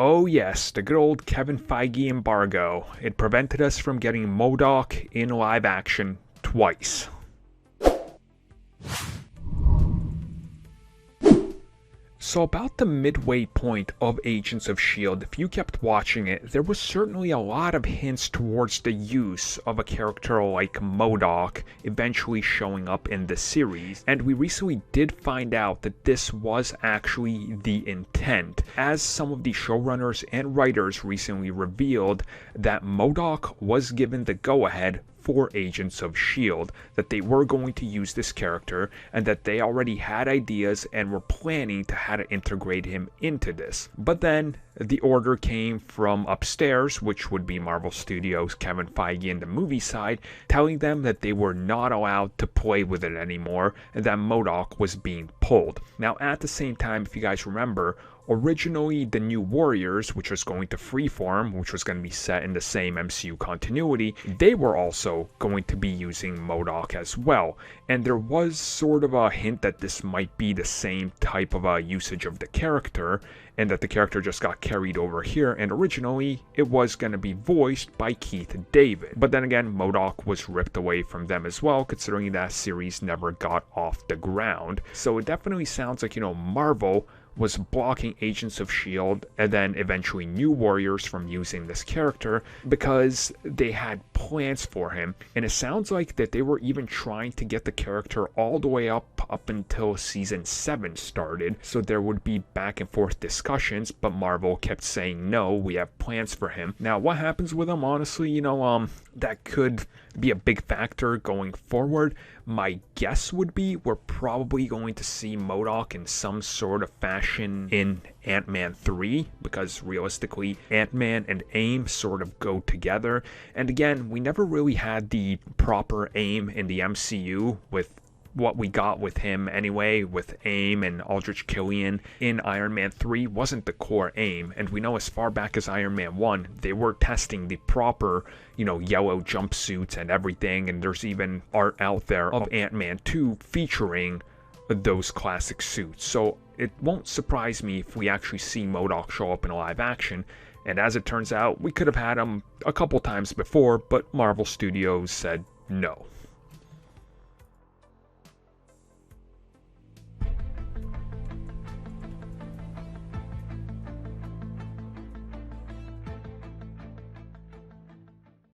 Oh yes, the good old Kevin Feige embargo. It prevented us from getting MODOK in live action twice. So about the midway point of Agents of S.H.I.E.L.D., if you kept watching it, there was certainly a lot of hints towards the use of a character like MODOK eventually showing up in the series, and we recently did find out that this was actually the intent, as some of the showrunners and writers recently revealed that MODOK was given the go-ahead for Agents of S.H.I.E.L.D., that they were going to use this character and that they already had ideas and were planning to how to integrate him into this. But then the order came from upstairs, which would be Marvel Studios, Kevin Feige and the movie side, telling them that they were not allowed to play with it anymore and that MODOK was being pulled. Now at the same time, if you guys remember, originally the New Warriors, which was going to Freeform, which was going to be set in the same MCU continuity, they were also going to be using MODOK as well. And there was sort of a hint that this might be the same type of a usage of the character, and that the character just got carried over here, and originally it was going to be voiced by Keith David. But then again, MODOK was ripped away from them as well, considering that series never got off the ground. So it definitely sounds like, Marvel was blocking Agents of S.H.I.E.L.D. and then eventually New Warriors from using this character because they had plans for him. And it sounds like that they were even trying to get the character all the way up until season 7 started. So there would be back and forth discussions, but Marvel kept saying, no, we have plans for him. Now, what happens with him, honestly, that could be a big factor going forward. My guess would be we're probably going to see MODOK in some sort of fashion in Ant-Man 3, because realistically, Ant-Man and AIM sort of go together. And again, we never really had the proper AIM in the MCU with what we got with him anyway, with AIM and Aldrich Killian in Iron Man 3 wasn't the core AIM, and we know as far back as Iron Man 1, they were testing the proper, yellow jumpsuits and everything, and there's even art out there of Ant-Man 2 featuring those classic suits. So it won't surprise me if we actually see MODOK show up in live action, and as it turns out, we could have had him a couple times before, but Marvel Studios said no.